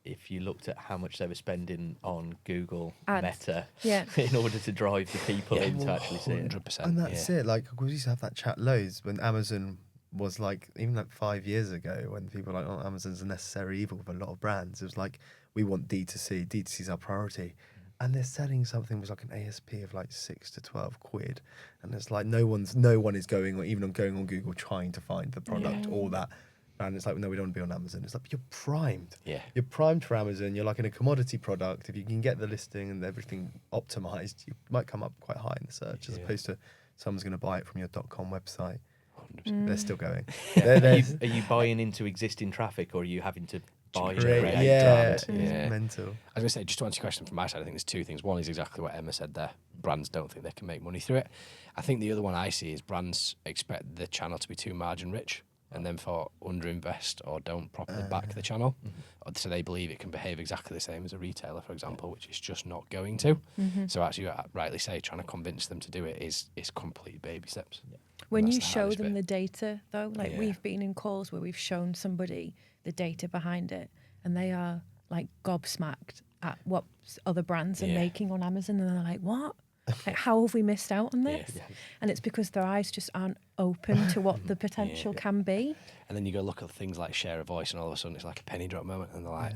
if you looked at how much they were spending on Google Ads. Meta in order to drive the people in to actually see it. 100%. And that's it. Like, we used to have that chat loads when Amazon was like, even like 5 years ago, when people were like, oh, Amazon's a necessary evil with a lot of brands. It was like, we want D2C. D2C is our priority. And they're selling something with like an ASP of like 6 to 12 quid. And it's like, no one is going, or even going on Google trying to find the product or that. And it's like, no, we don't want to be on Amazon. It's like, you're primed. You're primed for Amazon. You're like in a commodity product. If you can get the listing and everything optimized, you might come up quite high in the search as opposed to someone's going to buy it from your .com website. 100%. They're still going. Are you buying into existing traffic, or are you having to buy and create it's brand? mental. I was going to say, just to answer your question from my side, I think there's two things. One is exactly what Emma said there. Brands don't think they can make money through it. I think the other one I see is brands expect the channel to be too margin rich, and then for underinvest or don't properly back the channel. So they believe it can behave exactly the same as a retailer, for example, which it's just not going to. So actually, you rightly say, trying to convince them to do it is complete baby steps. When you show them the data, though, like we've been in calls where we've shown somebody the data behind it, and they are like gobsmacked at what other brands are making on Amazon, and they're like, what? Like, how have we missed out on this? And it's because their eyes just aren't open to what the potential can be. And then you go look at things like share a voice, and all of a sudden it's like a penny drop moment, and they're like,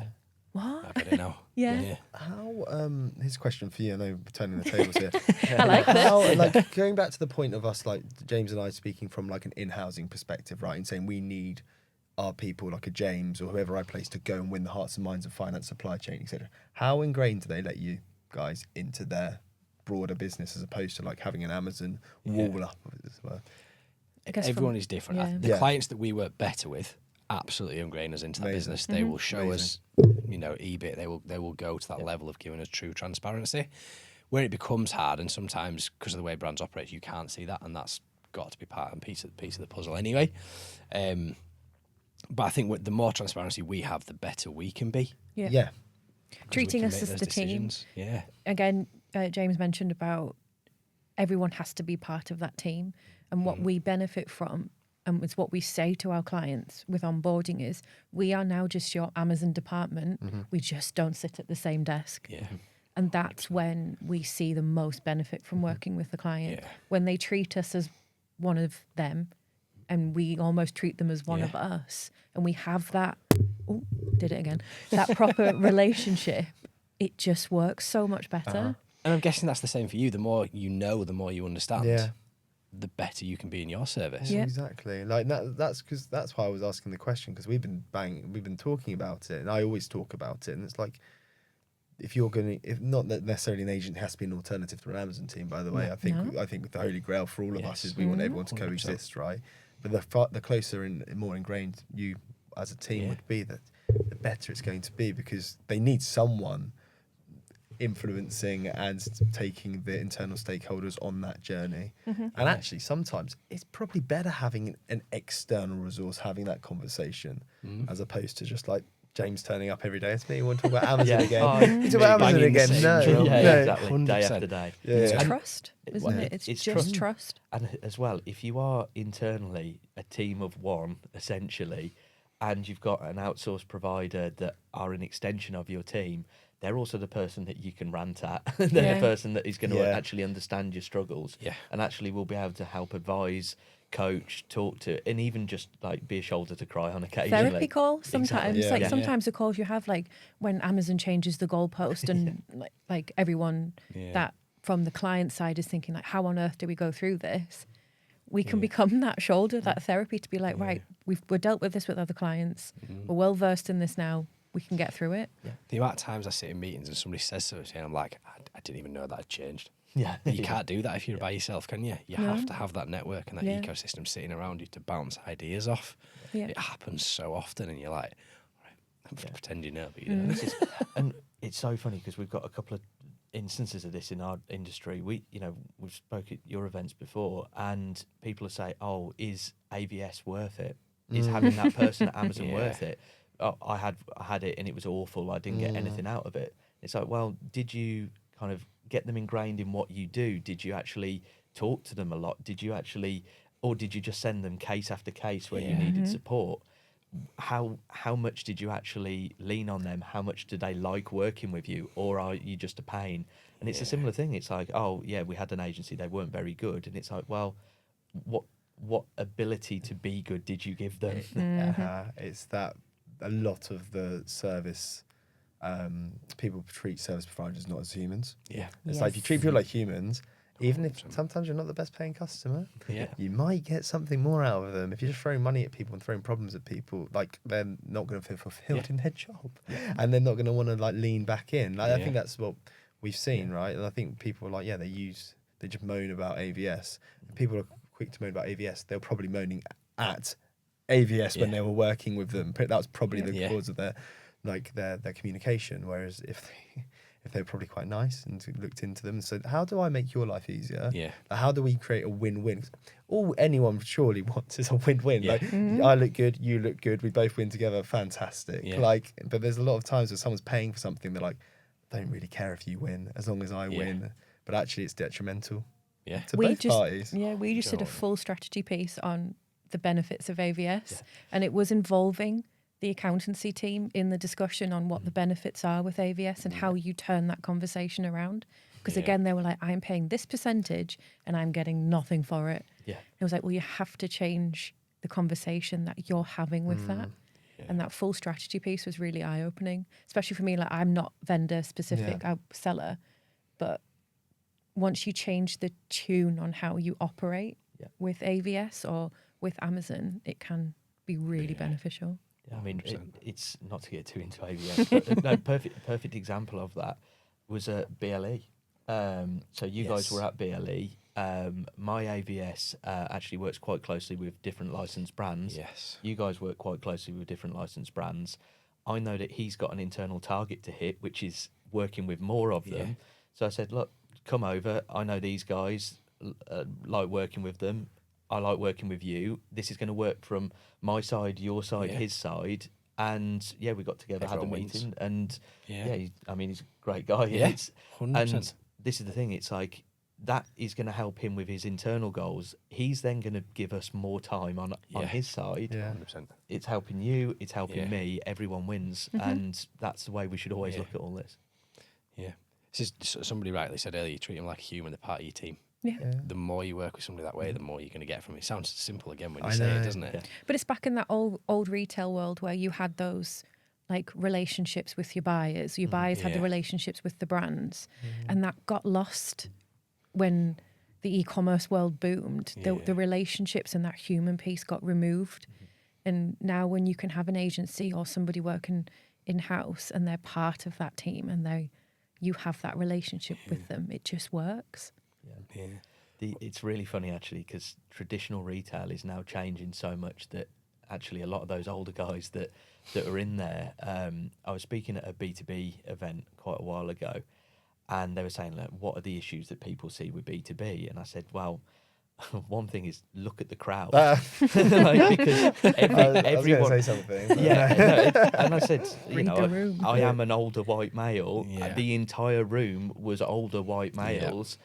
what? I bet it now. How, here's a question for you. I know we're turning the tables here. I like this. How, like, going back to the point of us, like James and I speaking from like an in-housing perspective, right, and saying we need our people like a James or whoever I place to go and win the hearts and minds of finance, supply chain, etc. How ingrained do they let you guys into their broader business as opposed to like having an Amazon wall up of it as well? Everyone is different. The clients that we work better with absolutely ingrain us into that business. They will show us, EBIT. They will go to that level of giving us true transparency. Where it becomes hard, and sometimes because of the way brands operate, you can't see that, and that's got to be part and piece of the puzzle anyway. But I think the more transparency we have, the better we can be. Treating us as the team. Yeah. Again, James mentioned about everyone has to be part of that team. And what we benefit from, and it's what we say to our clients with onboarding, is we are now just your Amazon department. We just don't sit at the same desk. Yeah. And that's when we see the most benefit from working with the client. Yeah. When they treat us as one of them, and we almost treat them as one of us, and we have that, that proper relationship, it just works so much better. And I'm guessing that's the same for you. The more you know, the more you understand, Yeah. the better you can be in your service. Yeah. Exactly. Like that's why I was asking the question, because we've been talking about it, and I always talk about it, and it's like, if not that necessarily an agent has to be an alternative to an Amazon team, by the way. I think the holy grail for all of us is we want everyone to 100%. coexist, right? But the closer and more ingrained you as a team would be, that the better it's going to be, because they need someone influencing and taking the internal stakeholders on that journey. And actually, sometimes it's probably better having an external resource having that conversation, as opposed to just like James turning up every day. It's me. You want to talk about Amazon again? You talk about Amazon banging the again? same No, drum. no. Exactly. Day 100%. after day. Yeah. It's trust, isn't it? It's just trust. And as well, if you are internally a team of one, essentially, and you've got an outsourced provider that are an extension of your team, they're also the person that you can rant at. They're the person that is going to actually understand your struggles, and actually will be able to help advise, coach, talk to, and even just like be a shoulder to cry on occasionally. Therapy call sometimes. Exactly. Sometimes the calls you have, like when Amazon changes the goalpost, and like everyone that from the client side is thinking like, how on earth do we go through this? We can become that shoulder, that therapy, to be like, right, we're dealt with this with other clients. We're well versed in this now. We can get through it. The amount of times I sit in meetings and somebody says something, and I'm like, I didn't even know that had changed. Yeah. You can't do that if you're by yourself, can you? You have to have that network and that Yeah. ecosystem sitting around you to bounce ideas off. Yeah. It happens so often, and you're like, all right, pretend you know, but you don't. And it's so funny because we've got a couple of instances of this in our industry. We've spoke at your events before, and people say, "Oh, is AVS worth it? Is having that person at Amazon worth it?" Oh, I had it and it was awful. I didn't get anything out of it. It's like, well, did you kind of get them ingrained in what you do? Did you actually talk to them a lot? Did you actually, or did you just send them case after case where you needed support? How much did you actually lean on them? How much do they like working with you, or are you just a pain? And it's a similar thing. It's like, oh yeah, we had an agency, they weren't very good, and it's like, well, what ability to be good did you give them? It's that a lot of the service people treat service providers not as humans. It's like if you treat people like humans, even if sometimes you're not the best paying customer, you might get something more out of them. If you're just throwing money at people and throwing problems at people, like they're not going to feel fulfilled in their job, and they're not going to want to like lean back in. Like I think that's what we've seen, right? And I think people are like, they just moan about AVS. People are quick to moan about AVS. They're probably moaning at AVS when they were working with them. That was probably the cause of their communication. Whereas if they're probably quite nice and looked into them and said, how do I make your life easier? How do we create a win-win? All anyone surely wants is a win-win. Like I look good, you look good, we both win together, fantastic. But there's a lot of times where someone's paying for something, they're like, I don't really care if you win as long as I win. But actually it's detrimental to both parties. We just did a full strategy piece on the benefits of AVS, and it was involving the accountancy team in the discussion on what the benefits are with AVS and how you turn that conversation around. Because again, they were like, I'm paying this percentage and I'm getting nothing for it. It was like, well, you have to change the conversation that you're having with that. And that full strategy piece was really eye-opening, especially for me. Like, I'm not vendor specific, I'm seller, but once you change the tune on how you operate with AVS or with Amazon, it can be really beneficial. I mean, it's not to get too into AVS, but no, perfect example of that was at BLE. So you guys were at BLE. My AVS actually works quite closely with different licensed brands. You guys work quite closely with different licensed brands. I know that he's got an internal target to hit, which is working with more of them. So I said, look, come over. I know these guys, like working with them. I like working with you. This is going to work from my side, your side, his side. And we got together, had a meeting, and he's a great guy. 100%. And this is the thing. It's like that is going to help him with his internal goals. He's then going to give us more time on his side. Yeah. 100%. It's helping you, it's helping Yeah. me, everyone wins. And that's the way we should always look at all this. Yeah. This is, somebody rightly said earlier, you treat them like a human, they're part of your team. Yeah. The more you work with somebody that way, the more you're going to get from it. It sounds simple again when you I say know. it, doesn't it? Yeah. But it's back in that old retail world where you had those like relationships with your buyers. Your buyers had the Yeah. relationships with the brands, and that got lost when the e-commerce world boomed. The relationships and that human piece got removed. And now when you can have an agency or somebody working in-house and they're part of that team and you have that relationship with them, it just works. Yeah. It's really funny actually, because traditional retail is now changing so much that actually a lot of those older guys that are in there, I was speaking at a B2B event quite a while ago, and they were saying, like, what are the issues that people see with B2B? And I said, well, one thing is look at the crowd. Like, because I was everyone going to say something. But and I said, Read the room. I am an older white male. Yeah. The entire room was older white males.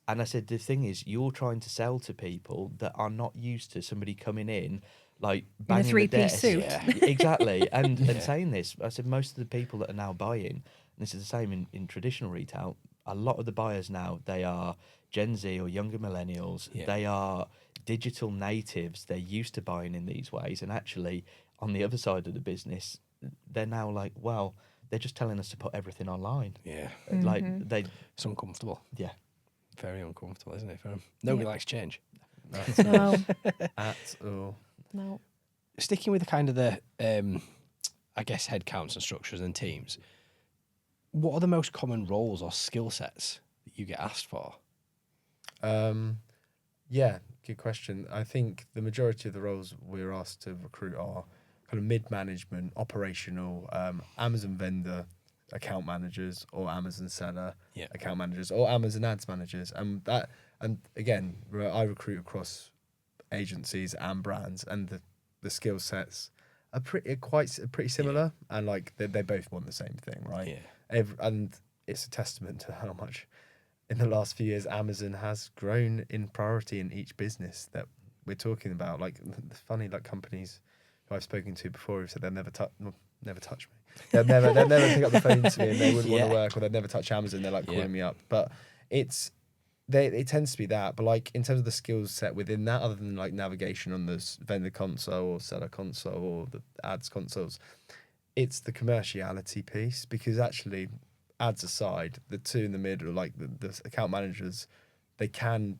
And I said, the thing is, you're trying to sell to people that are not used to somebody coming in, like, banging the three-piece desk. suit. Yeah. Exactly. And saying this, I said, most of the people that are now buying, and this is the same in traditional retail, a lot of the buyers now, they are Gen Z or younger millennials. Yeah. They are digital natives. They're used to buying in these ways. And actually, on the other side of the business, they're now like, well, they're just telling us to put everything online. Yeah. Like, It's uncomfortable. yeah. Very uncomfortable, isn't it, for them? Nobody likes change. No, at all. no. Sticking with the kind of the, I guess, headcounts and structures and teams, what are the most common roles or skill sets that you get asked for? Yeah, good question. I think the majority of the roles we're asked to recruit are kind of mid-management, operational, Amazon vendor, account managers, or Amazon seller, account managers, or Amazon ads managers. And again, I recruit across agencies and brands, and the skill sets are pretty similar, and like they both want the same thing, right? Yeah. And it's a testament to how much in the last few years Amazon has grown in priority in each business that we're talking about. Like the funny companies who I've spoken to before who said they'll never touch me. They'll never pick up the phone to me, and they wouldn't want to work, or they'd never touch Amazon. They're like calling me up, but it tends to be that. But like in terms of the skills set within that, other than like navigation on the vendor console or seller console or the ads consoles, it's the commerciality piece. Because actually, ads aside, the two in the middle, like the account managers, they can,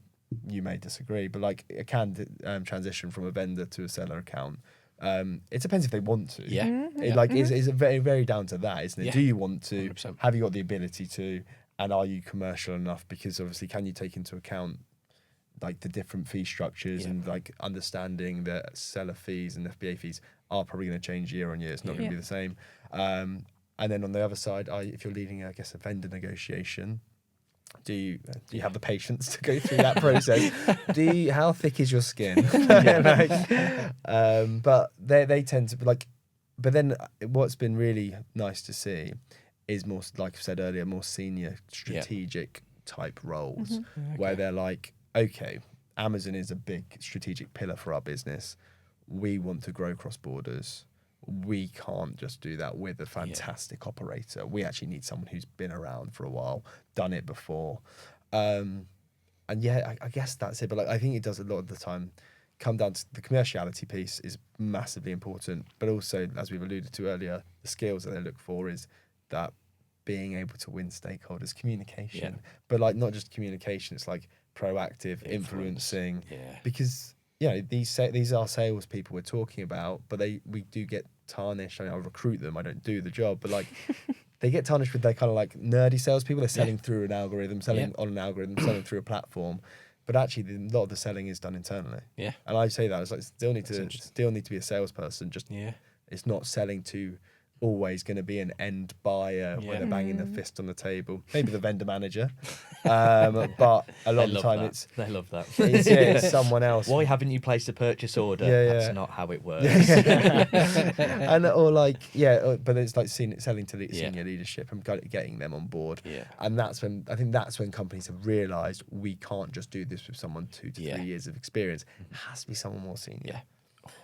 you may disagree, but like it can transition from a vendor to a seller account. It depends if they want to. Yeah. It's very, very down to that, isn't it? Yeah. Do you want to? 100%. Have you got the ability to? And are you commercial enough? Because obviously, can you take into account like the different fee structures and like understanding that seller fees and FBA fees are probably going to change year on year. It's not going to be the same. And then on the other side, if you're leading, I guess, a vendor negotiation, do you have the patience to go through that process? How thick is your skin? But they tend to be like. But then what's been really nice to see is more, like I said earlier, more senior strategic type roles where they're like, okay, Amazon is a big strategic pillar for our business. We want to grow cross borders. We can't just do that with a fantastic operator. We actually need someone who's been around for a while, done it before. And yeah, I guess that's it. But like, I think it does a lot of the time come down to the commerciality piece is massively important. But also, as we've alluded to earlier, the skills that they look for is that being able to win stakeholders, communication. But like not just communication, it's like proactive, influencing. Yeah. Because these are salespeople we're talking about, but we do get tarnished. I mean, I recruit them. I don't do the job, but like they get tarnished with their kind of like nerdy salespeople. They're selling through an algorithm, selling on an algorithm, selling through a platform. But actually, a lot of the selling is done internally. Yeah. And I say that it's like still need to be a salesperson. Just it's not selling to always going to be an end buyer where they're banging their fist on the table. Maybe the vendor manager, but a lot of the time they love that. it's someone else. Why haven't you placed a purchase order? That's not how it works. And but it's like selling to senior leadership and getting them on board. And that's when companies have realised we can't just do this with someone 2 to 3 years of experience. It has to be someone more senior.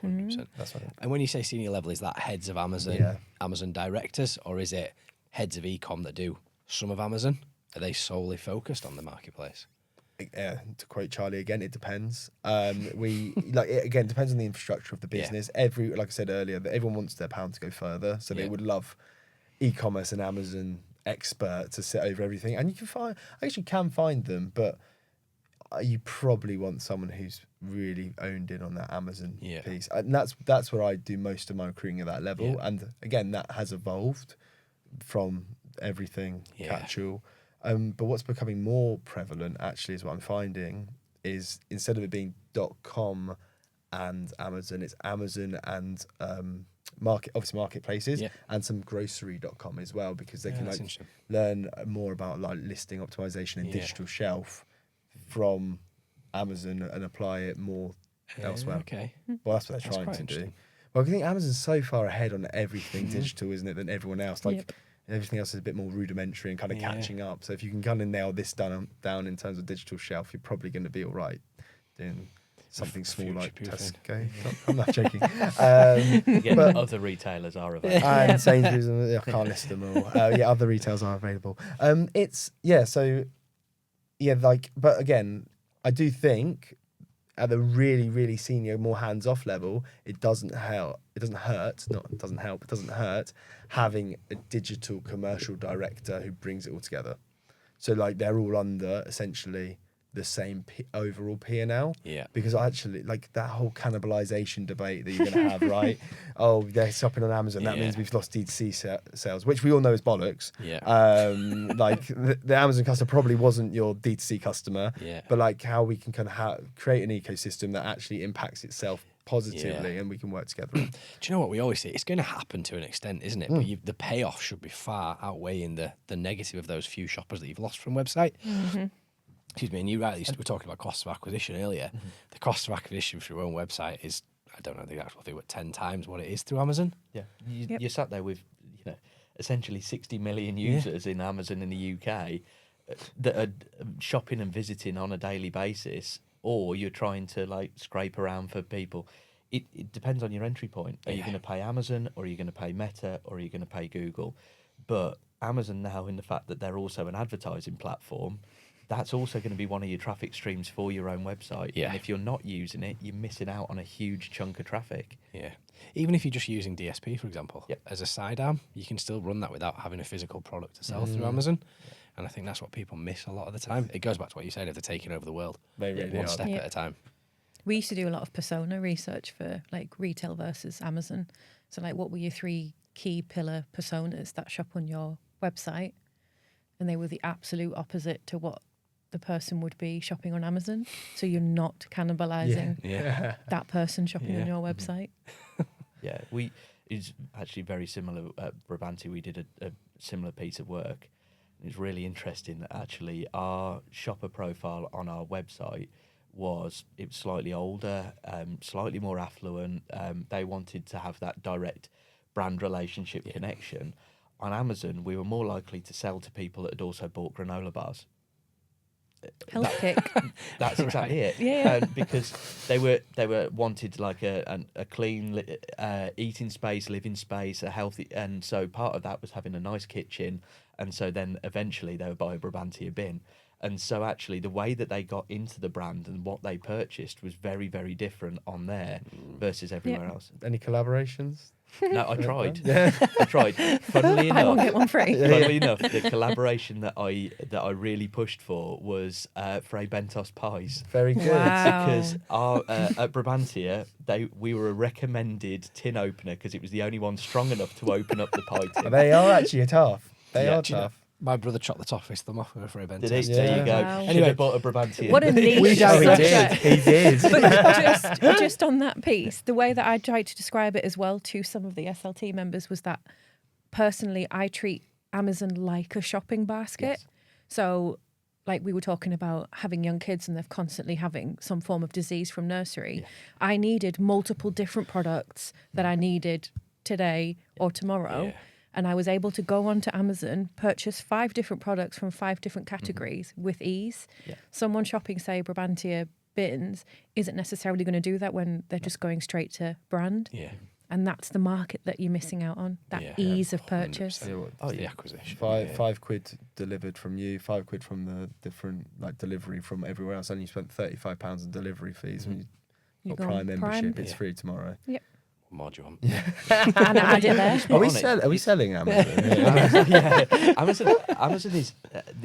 100%. That's what I think. And when you say senior level, is that heads of Amazon, Amazon directors, or is it heads of e-com that do some of Amazon? Are they solely focused on the marketplace? To quote Charlie again, it depends. It depends on the infrastructure of the business. Like I said earlier, that everyone wants their pound to go further, so they would love e-commerce and Amazon expert to sit over everything. And you can find them, but you probably want someone who's really owned in on that Amazon piece. And that's where I do most of my recruiting at that level. Yeah. And again, that has evolved from everything catch-all. But what's becoming more prevalent, actually, is what I'm finding, is instead of it being .com and Amazon, it's Amazon and marketplaces and some grocery.com as well, because they can learn more about listing optimization and digital shelf from Amazon and apply it more elsewhere. Okay. Well, that's what they're trying to do. Well, I think Amazon's so far ahead on everything digital, isn't it, than everyone else? Everything else is a bit more rudimentary and kind of catching up. So if you can kind of nail this down in terms of digital shelf, you're probably going to be all right doing something small like Tesco. I'm not joking. But other retailers are available. And Sainsbury's, I can't list them all. Other retailers are available. But again, I do think at the really, really senior, more hands-off level, it doesn't hurt having a digital commercial director who brings it all together. So they're all under essentially the same overall P&L. Yeah. Because actually, that whole cannibalization debate that you're going to have, right? Oh, they're shopping on Amazon. That means we've lost D2C sales, which we all know is bollocks. Yeah. The Amazon customer probably wasn't your D2C customer. Yeah. But how we can kind of create an ecosystem that actually impacts itself positively and we can work together. Do you know what we always say? It's going to happen to an extent, isn't it? But the payoff should be far outweighing the negative of those few shoppers that you've lost from website. Mm-hmm. Excuse me, and you rightly were talking about cost of acquisition earlier. Mm-hmm. The cost of acquisition for your own website is, I don't know the actual figure, but 10 times what it is through Amazon. Yeah, you're sat there with essentially 60 million users in Amazon in the UK that are shopping and visiting on a daily basis, or you're trying to scrape around for people. It depends on your entry point. Are you going to pay Amazon, or are you going to pay Meta, or are you going to pay Google? But Amazon now, in the fact that they're also an advertising platform, that's also going to be one of your traffic streams for your own website. Yeah. And if you're not using it, you're missing out on a huge chunk of traffic. Yeah. Even if you're just using DSP, for example, as a sidearm, you can still run that without having a physical product to sell through Amazon. Yeah. And I think that's what people miss a lot of the time. It goes back to what you said, if they're taking over the world, one step at a time. We used to do a lot of persona research for retail versus Amazon. So what were your 3 key pillar personas that shop on your website? And they were the absolute opposite to what the person would be shopping on Amazon. So you're not cannibalizing that person shopping on your website. It's actually very similar at Brabanti. We did a similar piece of work. It's really interesting that actually our shopper profile on our website was slightly older, slightly more affluent. They wanted to have that direct brand relationship connection. On Amazon, we were more likely to sell to people that had also bought granola bars. Health kick. That's exactly it. Yeah. Because they were wanted a clean eating space, living space, a healthy, and so part of that was having a nice kitchen, and so then eventually they would buy a Brabantia bin. And so actually the way that they got into the brand and what they purchased was very, very different on there versus everywhere else. Any collaborations? No, I tried. I tried. Funnily enough, I won't get one free. Funnily enough, the collaboration that I really pushed for was Frey Bentos pies. Very good. Wow. Because at Brabantia, we were a recommended tin opener because it was the only one strong enough to open up the pie tin. They are actually tough. They are tough. My brother chopped the top of them off with a Frey Bentos. Did he? There you go. Wow. Anyway, bought a Brabantia. What a niche He did. But just on that piece, the way that I tried to describe it as well to some of the SLT members was that personally, I treat Amazon like a shopping basket. Yes. So, like we were talking about having young kids and they're constantly having some form of disease from nursery. Yeah. I needed multiple different products that I needed today or tomorrow. Yeah. And I was able to go onto Amazon, purchase 5 different products from 5 different categories with ease. Yeah. Someone shopping, say, Brabantia bins isn't necessarily going to do that when they're just going straight to brand. Yeah. And that's the market that you're missing out on, that Yeah. ease of purchase. 100%. Yeah, what, Oh, the yeah. acquisition. £5 delivered from you, £5 from the different like delivery from everywhere else, and you spent £35 in delivery fees. When You you've go got on Prime Prime. membership, it's Yeah. free tomorrow. What more do you want? And I did there. Are we selling Amazon? Yeah. Amazon is,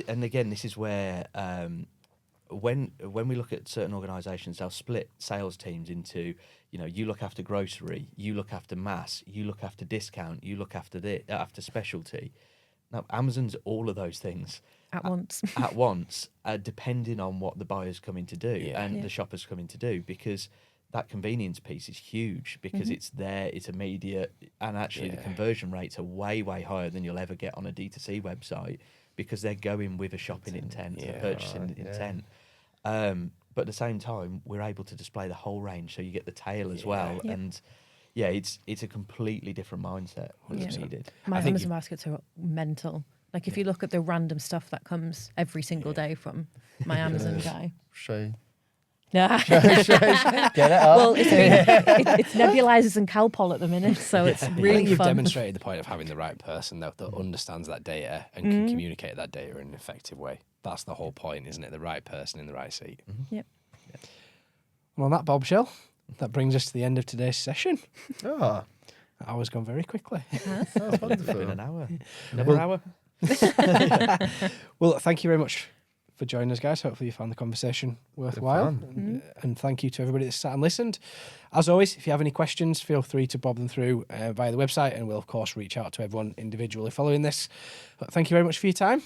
and again, this is where when we look at certain organisations, they'll split sales teams into, you look after grocery, you look after mass, you look after discount, you look after after specialty. Now, Amazon's all of those things At once. at once, depending on what the buyer's coming to do and Yeah. the shopper's coming to do, because that convenience piece is huge because it's there, it's immediate, and actually the conversion rates are way, way higher than you'll ever get on a D2C website because they're going with a shopping intent, a purchasing intent. But at the same time, we're able to display the whole range, so you get the tail as well. Yeah. And yeah, it's a completely different mindset that's Yeah. needed. My I think Amazon baskets are mental. Like if you look at the random stuff that comes every single day from my Amazon guy. Show. Nah. Get it up. Well, it's nebulizers and Calpol at the minute, so it's I think really you've fun. demonstrated the point of having the right person that understands that data and can communicate that data in an effective way. That's the whole point, isn't it? The right person in the right seat. Yep. Well, on that bombshell, that brings us to the end of today's session. Ah, That hour's gone very quickly. that's Been wonderful. an hour, another hour. Well, thank you very much for joining us, guys. Hopefully you found the conversation worthwhile. fun. And thank you to everybody that sat and listened. As always, if you have any questions, feel free to bob them through via the website, and we'll, of course, reach out to everyone individually following this. But thank you very much for your time.